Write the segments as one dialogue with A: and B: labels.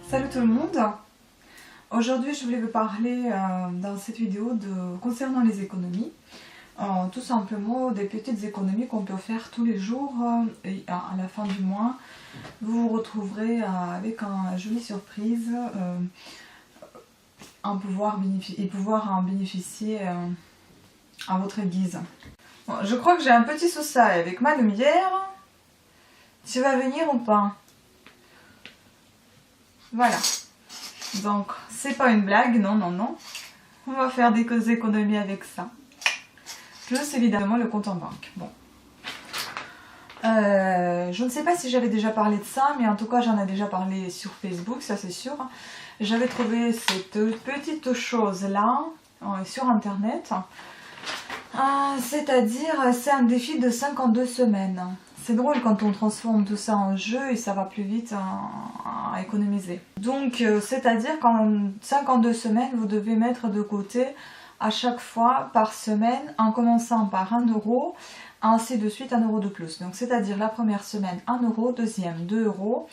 A: Salut tout le monde. Aujourd'hui je voulais vous parler dans cette vidéo concernant les économies. Tout simplement des petites économies qu'on peut faire tous les jours et à la fin du mois vous vous retrouverez avec une jolie surprise pouvoir en bénéficier à votre guise. Bon, je crois que j'ai un petit souci avec ma lumière. Tu vas venir ou pas? Voilà. Donc, c'est pas une blague, non. On va faire des économies avec ça. Plus évidemment le compte en banque. Bon. Je ne sais pas si j'avais déjà parlé de ça, mais en tout cas j'en ai déjà parlé sur Facebook, ça c'est sûr. J'avais trouvé cette petite chose là sur internet. C'est-à-dire, c'est un défi de 52 semaines. C'est drôle quand on transforme tout ça en jeu et ça va plus vite à économiser. Donc, c'est-à-dire qu'en 52 semaines, vous devez mettre de côté à chaque fois par semaine, en commençant par 1 euro, ainsi de suite 1 euro de plus. Donc, c'est-à-dire la première semaine 1 euro, deuxième 2 euros,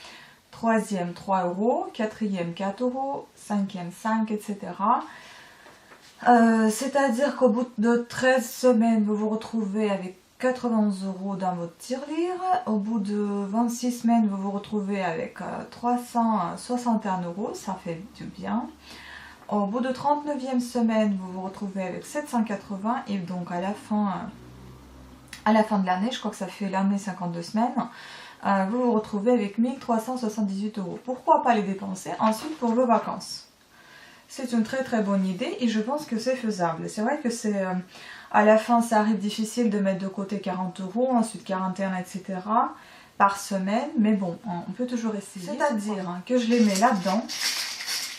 A: troisième 3 euros, quatrième 4 euros, cinquième 5, etc. C'est-à-dire qu'au bout de 13 semaines, vous vous retrouvez avec 91 euros dans votre tirelire. Au bout de 26 semaines, vous vous retrouvez avec 361 euros, ça fait du bien. Au bout de 39e semaine, vous vous retrouvez avec 780 et donc à la fin de l'année, je crois que ça fait l'année 52 semaines, vous vous retrouvez avec 1378 euros. Pourquoi pas les dépenser ensuite pour vos vacances? C'est une très bonne idée et je pense que c'est faisable. C'est vrai que c'est à la fin ça arrive difficile de mettre de côté 40 euros, ensuite 41, etc. par semaine, mais bon, on peut toujours essayer. C'est-à-dire que je les mets là-dedans,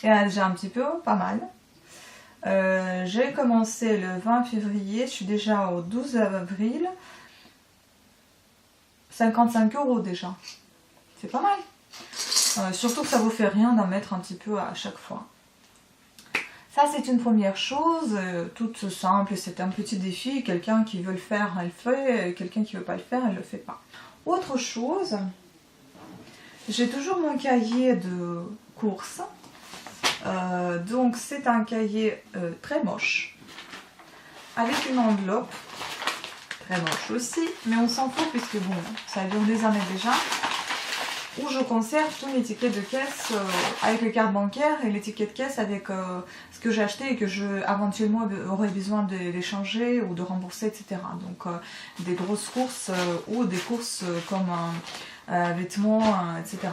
A: et là déjà un petit peu, pas mal. J'ai commencé le 20 février, je suis déjà au 12 avril, 55 euros déjà, c'est pas mal. Surtout que ça vous fait rien d'en mettre un petit peu à chaque fois. Ça c'est une première chose, toute simple, c'est un petit défi, quelqu'un qui veut le faire, elle le fait, quelqu'un qui veut pas le faire, elle le fait pas. Autre chose, j'ai toujours mon cahier de courses, donc c'est un cahier très moche, avec une enveloppe, très moche aussi, mais on s'en fout puisque bon, ça dure des années déjà, où je conserve tous mes tickets de caisse avec les cartes bancaires et les tickets de caisse avec ce que j'ai acheté et que je éventuellement aurais besoin de les changer ou de rembourser, etc. Donc des grosses courses ou des courses comme vêtements, etc.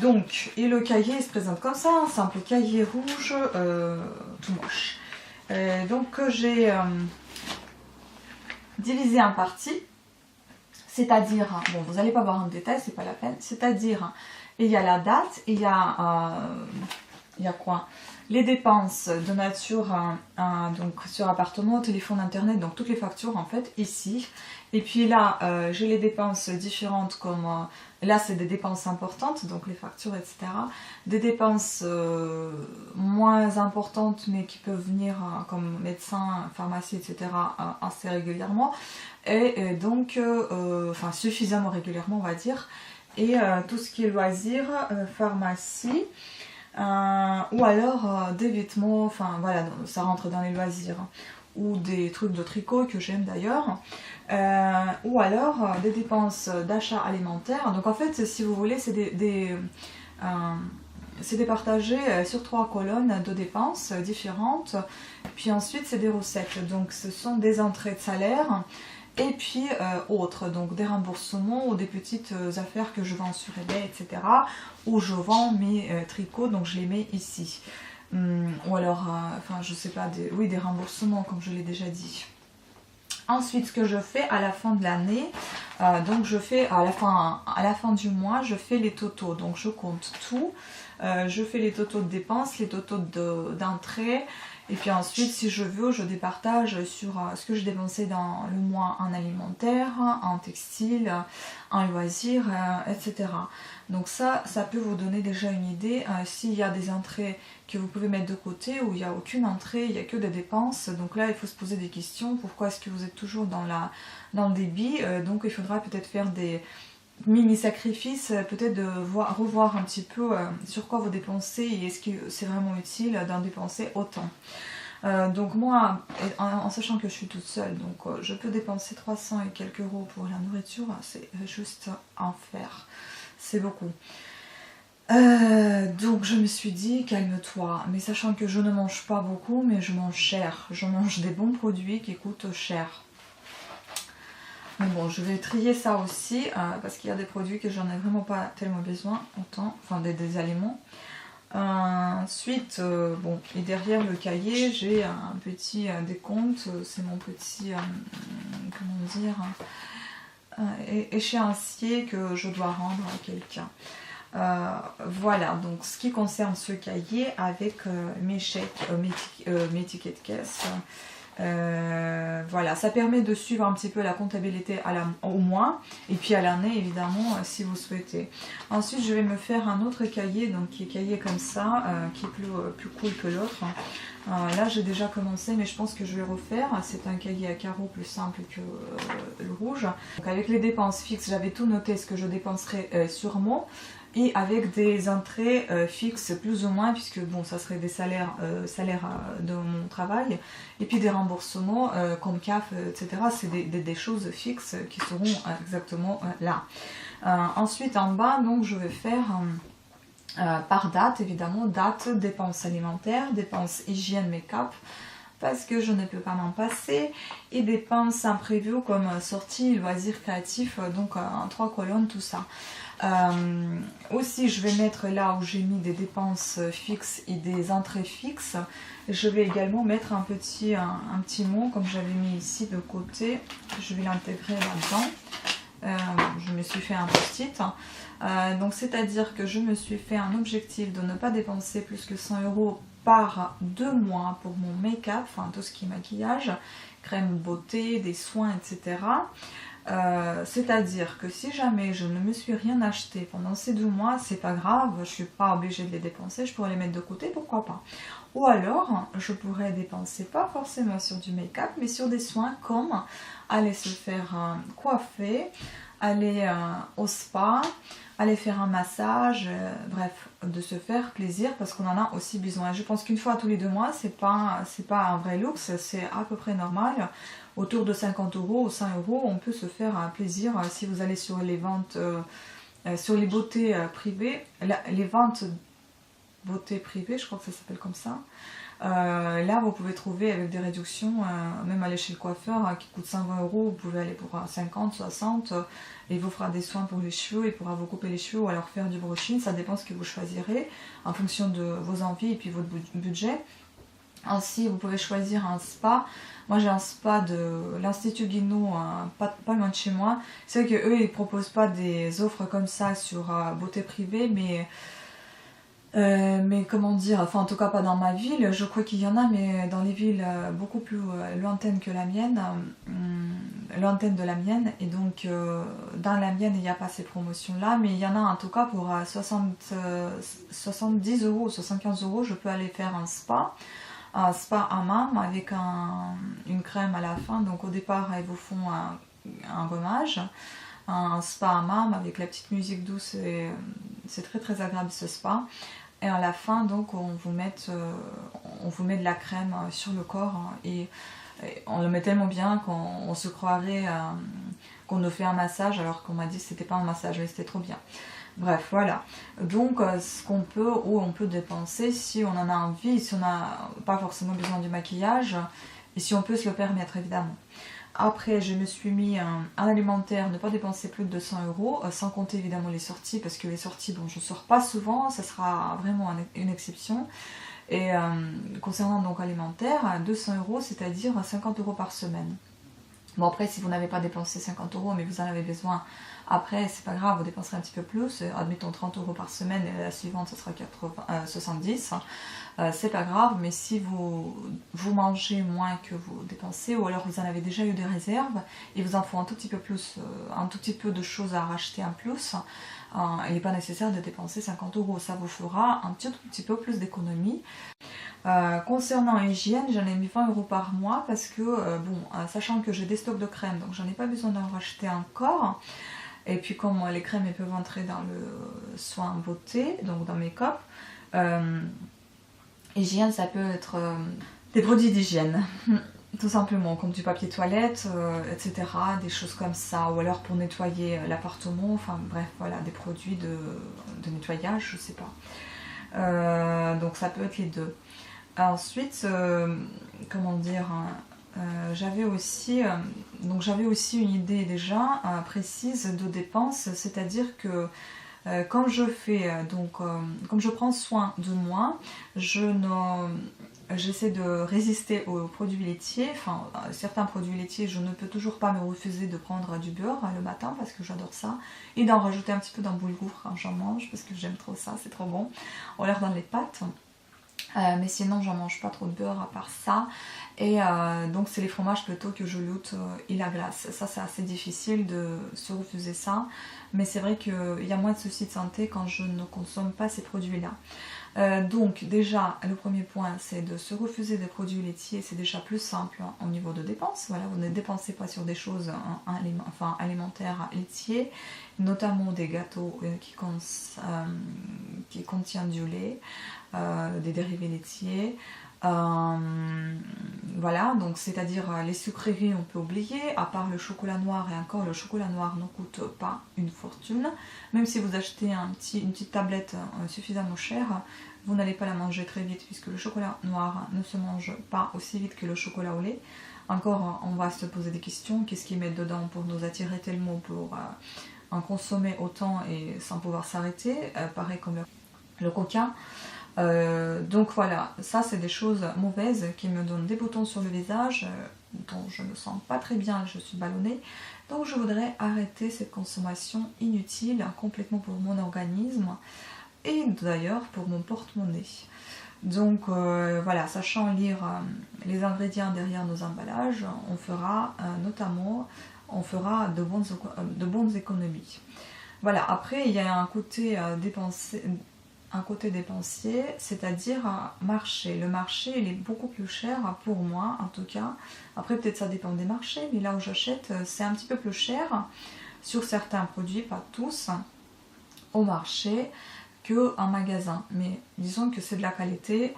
A: Donc, et le cahier il se présente comme ça, un simple cahier rouge tout moche. Donc j'ai divisé en parties. C'est-à-dire, bon vous n'allez pas voir en détail, c'est pas la peine, c'est-à-dire, il y a la date, il y a quoi? Les dépenses de nature, donc sur appartement, téléphone, internet, donc toutes les factures en fait, ici. Et puis là, j'ai les dépenses différentes comme, là c'est des dépenses importantes, donc les factures, etc. Des dépenses moins importantes, mais qui peuvent venir comme médecin, pharmacie, etc. assez régulièrement. Et donc, enfin suffisamment régulièrement on va dire. Et tout ce qui est loisirs, pharmacie, ou alors des vêtements, enfin voilà, ça rentre dans les loisirs. Ou des trucs de tricot que j'aime d'ailleurs, ou alors des dépenses d'achat alimentaire. Donc en fait, si vous voulez, c'est départagé sur 3 colonnes de dépenses différentes. Puis ensuite, c'est des recettes. Donc ce sont des entrées de salaire. Et puis autres, donc des remboursements ou des petites affaires que je vends sur eBay, etc. Où je vends mes tricots, donc je les mets ici. Ou alors, enfin je sais pas, des remboursements comme je l'ai déjà dit. Ensuite, ce que je fais à la fin de l'année, donc je fais à la fin du mois, je fais les totaux. Donc je compte tout, je fais les totaux de dépenses, les totaux d'entrées. Et puis ensuite, si je veux, je départage sur ce que j'ai dépensé dans le mois en alimentaire, en textile, en loisirs, etc. Donc ça peut vous donner déjà une idée. S'il y a des entrées que vous pouvez mettre de côté ou il n'y a aucune entrée, il n'y a que des dépenses. Donc là, il faut se poser des questions. Pourquoi est-ce que vous êtes toujours dans le débit? Donc il faudra peut-être faire mini sacrifice, peut-être de revoir un petit peu sur quoi vous dépensez et est-ce que c'est vraiment utile d'en dépenser autant. Donc moi, en sachant que je suis toute seule, donc je peux dépenser 300 et quelques euros pour la nourriture, c'est juste enfer, c'est beaucoup. Donc je me suis dit calme-toi, mais sachant que je ne mange pas beaucoup, mais je mange cher, je mange des bons produits qui coûtent cher. Mais bon, je vais trier ça aussi, parce qu'il y a des produits que j'en ai vraiment pas tellement besoin, autant, enfin des aliments. Ensuite, bon, et derrière le cahier, j'ai un petit décompte, c'est mon petit, comment dire, échéancier que je dois rendre à quelqu'un. Voilà, donc ce qui concerne ce cahier avec mes chèques, mes tickets de caisse. Voilà, ça permet de suivre un petit peu la comptabilité au mois et puis à l'année évidemment si vous souhaitez. Ensuite je vais me faire un autre cahier, donc qui est cahier comme ça, qui est plus cool que l'autre. Là j'ai déjà commencé mais je pense que je vais refaire. C'est un cahier à carreaux plus simple que le rouge. Donc avec les dépenses fixes, j'avais tout noté ce que je dépenserais sûrement. Et avec des entrées fixes plus ou moins, puisque bon, ça serait des salaires de mon travail, et puis des remboursements comme CAF, etc. C'est des choses fixes qui seront exactement là. Ensuite, en bas, donc, je vais faire par date, évidemment, date, dépenses alimentaires, dépenses hygiène, make-up, parce que je ne peux pas m'en passer, et dépenses imprévues comme sorties, loisirs créatifs, donc en 3 colonnes, tout ça. Aussi je vais mettre là où j'ai mis des dépenses fixes et des entrées fixes, je vais également mettre un petit mot comme j'avais mis ici de côté, je vais l'intégrer là-dedans. Je me suis fait un post-it, donc c'est à dire que je me suis fait un objectif de ne pas dépenser plus que 100 euros par 2 mois pour mon make-up, enfin tout ce qui est maquillage, crème beauté, des soins, etc. C'est-à-dire que si jamais je ne me suis rien acheté pendant ces 2 mois, c'est pas grave, je suis pas obligée de les dépenser, je pourrais les mettre de côté, pourquoi pas. Ou alors, je pourrais dépenser pas forcément sur du make-up, mais sur des soins comme aller se faire coiffer, aller au spa, aller faire un massage, bref, de se faire plaisir parce qu'on en a aussi besoin. Je pense qu'une fois tous les 2 mois, c'est pas un vrai luxe, c'est à peu près normal. Autour de 50 euros ou 100 euros, on peut se faire un plaisir si vous allez sur les ventes, sur les beautés privées, les ventes beauté privée, je crois que ça s'appelle comme ça. Là, vous pouvez trouver avec des réductions, même aller chez le coiffeur qui coûte 120 euros, vous pouvez aller pour 50, 60, et il vous fera des soins pour les cheveux, il pourra vous couper les cheveux ou alors faire du brushing, ça dépend ce que vous choisirez en fonction de vos envies et puis votre budget. Ainsi, vous pouvez choisir un spa. Moi, j'ai un spa de l'Institut Guinaud, pas loin de chez moi. C'est vrai qu'eux, ils ne proposent pas des offres comme ça sur beauté privée, mais comment dire, enfin en tout cas pas dans ma ville, je crois qu'il y en a, mais dans les villes beaucoup plus lointaines que la mienne, lointaines de la mienne, et donc dans la mienne il n'y a pas ces promotions là, mais il y en a en tout cas pour 70 euros ou 75 euros, je peux aller faire un spa hammam avec une crème à la fin, donc au départ ils vous font un gommage, un spa hammam avec la petite musique douce, c'est très très agréable ce spa. Et à la fin, donc, on vous met de la crème sur le corps et on le met tellement bien qu'on se croirait qu'on nous fait un massage alors qu'on m'a dit que c'était pas un massage, mais c'était trop bien. Bref, voilà. Donc, ce qu'on peut ou on peut dépenser si on en a envie, si on n'a pas forcément besoin du maquillage et si on peut se le permettre, évidemment. Après, je me suis mis un alimentaire, ne pas dépenser plus de 200 euros, sans compter évidemment les sorties, parce que les sorties, bon, je ne sors pas souvent, ça sera vraiment une exception. Et concernant donc alimentaire, 200 euros, c'est-à-dire 50 euros par semaine. Bon, après, si vous n'avez pas dépensé 50 euros, mais vous en avez besoin, après, c'est pas grave, vous dépenserez un petit peu plus, admettons 30 euros par semaine, et la suivante, ce sera 70. C'est pas grave, mais si vous mangez moins que vous dépensez, ou alors vous en avez déjà eu des réserves, et vous en faut un tout petit peu plus, un tout petit peu de choses à racheter en plus, il n'est pas nécessaire de dépenser 50 euros, ça vous fera un tout petit peu plus d'économie. Concernant hygiène, j'en ai mis 20 euros par mois parce que, bon, sachant que j'ai des stocks de crème, donc j'en ai pas besoin d'en racheter encore. Et puis comme les crèmes elles peuvent entrer dans le soin beauté, donc dans make-up, hygiène ça peut être des produits d'hygiène. Tout simplement, comme du papier toilette, etc. Des choses comme ça. Ou alors pour nettoyer l'appartement. Enfin bref, voilà, des produits de nettoyage, je sais pas. Donc ça peut être les deux. Ensuite, comment dire, j'avais aussi une idée déjà précise de dépenses. C'est-à-dire que comme je fais, comme je prends soin de moi, j'essaie de résister aux produits laitiers. Enfin, certains produits laitiers, je ne peux toujours pas me refuser de prendre du beurre le matin parce que j'adore ça. Et d'en rajouter un petit peu dans le boulgour quand j'en mange parce que j'aime trop ça, c'est trop bon. On l'air dans les pâtes. Mais sinon, j'en mange pas trop de beurre à part ça. Et donc, c'est les fromages plutôt que je lutte et la glace. Ça, c'est assez difficile de se refuser ça. Mais c'est vrai qu'il y a moins de soucis de santé quand je ne consomme pas ces produits-là. Donc déjà le premier point c'est de se refuser des produits laitiers, c'est déjà plus simple au niveau de dépenses. Voilà, vous ne dépensez pas sur des choses alimentaires laitiers, notamment des gâteaux qui contiennent du lait, des dérivés laitiers. Voilà, donc c'est-à-dire les sucreries on peut oublier, à part le chocolat noir, et encore le chocolat noir ne coûte pas une fortune. Même si vous achetez une petite tablette suffisamment chère, vous n'allez pas la manger très vite puisque le chocolat noir ne se mange pas aussi vite que le chocolat au lait. Encore on va se poser des questions, qu'est-ce qu'ils mettent dedans pour nous attirer tellement pour en consommer autant et sans pouvoir s'arrêter, pareil comme le coca. Donc voilà, ça c'est des choses mauvaises qui me donnent des boutons sur le visage dont je me sens pas très bien, je suis ballonnée. Donc je voudrais arrêter cette consommation inutile complètement pour mon organisme et d'ailleurs pour mon porte-monnaie. Donc voilà, sachant lire les ingrédients derrière nos emballages, on fera notamment de bonnes économies. Voilà, après il y a un côté dépensier, c'est-à-dire marché. Le marché, il est beaucoup plus cher pour moi, en tout cas. Après, peut-être ça dépend des marchés, mais là où j'achète, c'est un petit peu plus cher sur certains produits, pas tous, au marché qu'en magasin. Mais disons que c'est de la qualité,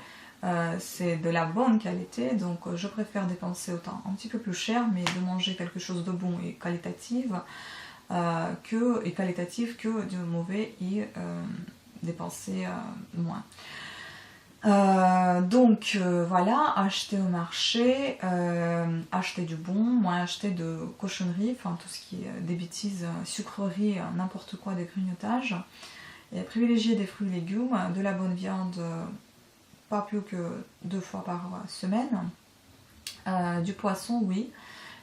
A: c'est de la bonne qualité, donc je préfère dépenser autant un petit peu plus cher, mais de manger quelque chose de bon et qualitatif que de mauvais et dépenser moins. Donc voilà, acheter au marché, acheter du bon, moins acheter de cochonneries, enfin tout ce qui est des bêtises, sucreries, n'importe quoi, des grignotages. Et privilégier des fruits et légumes, de la bonne viande, pas plus que 2 fois par semaine. Du poisson, oui,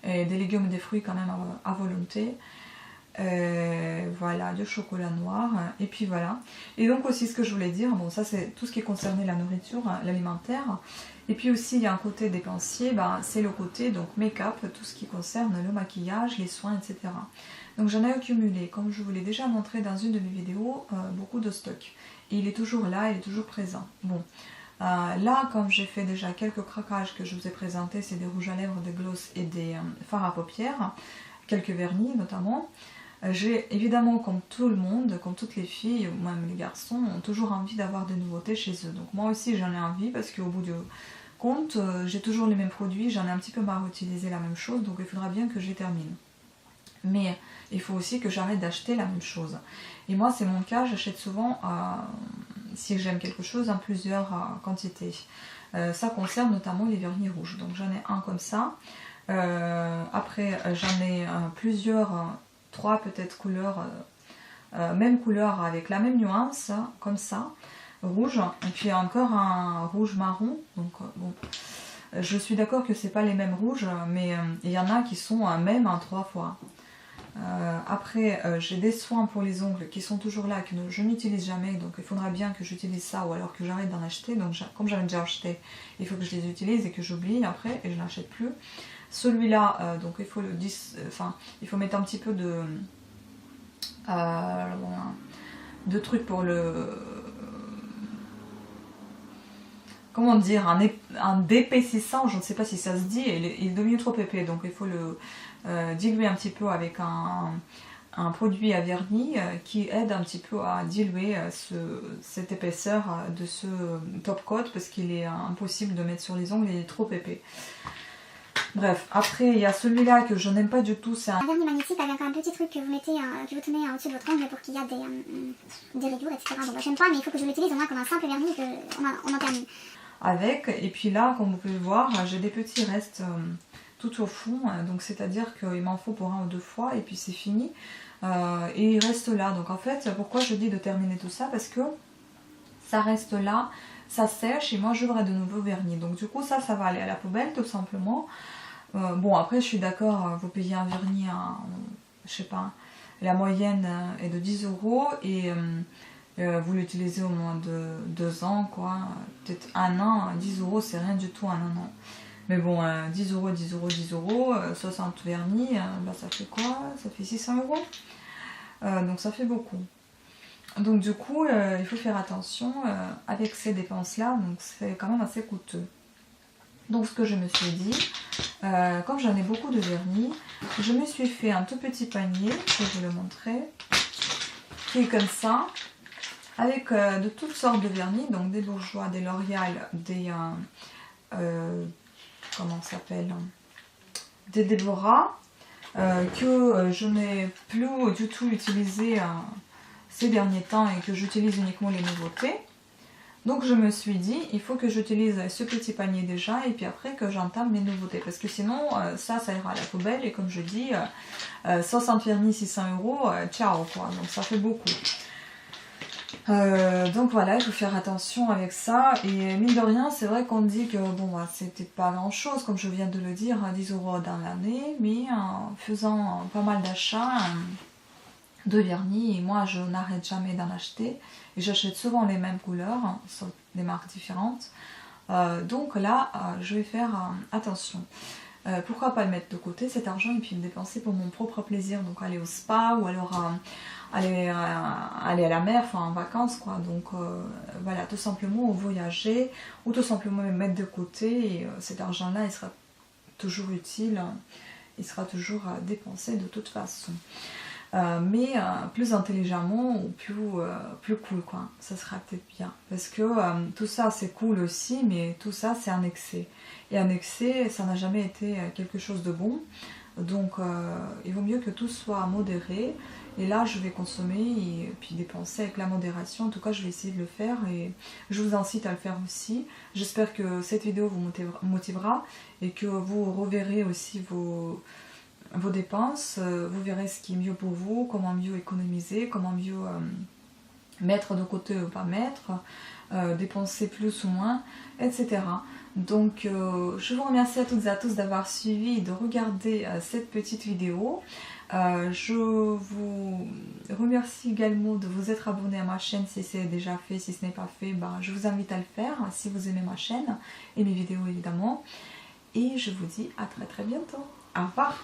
A: et des légumes et des fruits quand même à volonté. Voilà, du chocolat noir, et puis voilà. Et donc aussi ce que je voulais dire, bon ça c'est tout ce qui concernait la nourriture, l'alimentaire, et puis aussi il y a un côté dépensier, c'est le côté donc make-up, tout ce qui concerne le maquillage, les soins, etc. Donc j'en ai accumulé, comme je vous l'ai déjà montré dans une de mes vidéos, beaucoup de stock. Et il est toujours là, il est toujours présent. Bon, là comme j'ai fait déjà quelques craquages que je vous ai présentés, c'est des rouges à lèvres, des gloss et des fards à paupières, quelques vernis notamment. J'ai évidemment, comme tout le monde, comme toutes les filles, ou même les garçons, ont toujours envie d'avoir des nouveautés chez eux. Donc moi aussi j'en ai envie parce qu'au bout du compte, j'ai toujours les mêmes produits, j'en ai un petit peu marre d'utiliser la même chose, donc il faudra bien que je les termine. Mais il faut aussi que j'arrête d'acheter la même chose. Et moi c'est mon cas, j'achète souvent, si j'aime quelque chose, en plusieurs quantités. Ça concerne notamment les vernis rouges, donc j'en ai un comme ça. Après j'en ai plusieurs... 3 peut-être couleurs, même couleur avec la même nuance, comme ça, rouge, et puis encore un rouge marron, donc bon, je suis d'accord que c'est pas les mêmes rouges, mais il y en a qui sont même en 3 fois. Après j'ai des soins pour les ongles qui sont toujours là, que je n'utilise jamais, donc il faudra bien que j'utilise ça ou alors que j'arrête d'en acheter, donc comme j'en ai déjà acheté, il faut que je les utilise et que j'oublie après et je n'achète plus. Celui-là, donc il faut il faut mettre un petit peu de trucs pour le... Comment dire, un d'épaississant, je ne sais pas si ça se dit, il est devenu trop épais, donc il faut le diluer un petit peu avec un produit à vernis qui aide un petit peu à diluer cette épaisseur de ce top coat parce qu'il est impossible de mettre sur les ongles, il est trop épais. Bref, après il y a celui-là que je n'aime pas du tout, c'est un
B: vernis magnétique avec un petit truc que vous mettez, que vous tenez au-dessus de votre ongle pour qu'il y ait des rayures, etc. Donc j'aime pas, mais il faut que je l'utilise au moins comme un simple vernis et qu'on en termine.
A: Avec, et puis là, comme vous pouvez voir, j'ai des petits restes tout au fond, donc c'est-à-dire qu'il m'en faut pour 1 ou 2 fois et puis c'est fini. Et il reste là, donc en fait, pourquoi je dis de terminer tout ça? Parce que ça reste là, ça sèche et moi j'aurai de nouveaux vernis. Donc du coup ça va aller à la poubelle tout simplement. Bon après je suis d'accord, vous payez un vernis à, je sais pas, la moyenne est de 10 € et vous l'utilisez au moins de 2 ans quoi, peut-être 1 an, 10 € c'est rien du tout en 1 an. Mais bon, 10 €, 10 €, 10 €, 60 vernis, bah ça fait quoi? Ça fait 600 €. Donc ça fait beaucoup. Donc du coup, il faut faire attention avec ces dépenses-là, donc c'est quand même assez coûteux. Donc ce que je me suis dit, comme j'en ai beaucoup de vernis, je me suis fait un tout petit panier, je vais vous le montrer, qui est comme ça, avec de toutes sortes de vernis, donc des Bourjois, des L'Oréal, des... comment ça s'appelle, des Déborah, que je n'ai plus du tout utilisé ces derniers temps et que j'utilise uniquement les nouveautés. Donc je me suis dit, il faut que j'utilise ce petit panier déjà et puis après que j'entame mes nouveautés. Parce que sinon, ça ira à la poubelle et comme je dis, 60 vernis, 600 €, ciao quoi. Donc ça fait beaucoup. Donc voilà, il faut faire attention avec ça. Et mine de rien, c'est vrai qu'on dit que bon, bah, c'était pas grand chose, comme je viens de le dire, 10 € dans l'année. Mais en faisant pas mal d'achats de vernis, et moi je n'arrête jamais d'en acheter et j'achète souvent les mêmes couleurs sur des marques différentes, donc là je vais faire attention. Pourquoi pas le mettre de côté cet argent et puis le dépenser pour mon propre plaisir, donc aller au spa ou alors aller à la mer, enfin en vacances quoi, donc voilà, tout simplement voyager ou tout simplement le mettre de côté et cet argent là il sera toujours utile, il sera toujours dépensé de toute façon. Mais plus intelligemment ou plus cool quoi, ça sera peut-être bien parce que tout ça c'est cool aussi mais tout ça c'est un excès et un excès ça n'a jamais été quelque chose de bon, donc il vaut mieux que tout soit modéré et là je vais consommer et puis dépenser avec la modération. En tout cas je vais essayer de le faire et je vous incite à le faire aussi. J'espère que cette vidéo vous motivera et que vous reverrez aussi vos dépenses, vous verrez ce qui est mieux pour vous, comment mieux économiser, comment mieux mettre de côté ou pas mettre, dépenser plus ou moins, etc. Donc je vous remercie à toutes et à tous d'avoir suivi et de regarder cette petite vidéo. Je vous remercie également de vous être abonné à ma chaîne si c'est déjà fait. Si ce n'est pas fait, je vous invite à le faire si vous aimez ma chaîne et mes vidéos évidemment. Et je vous dis à très très bientôt. Au revoir.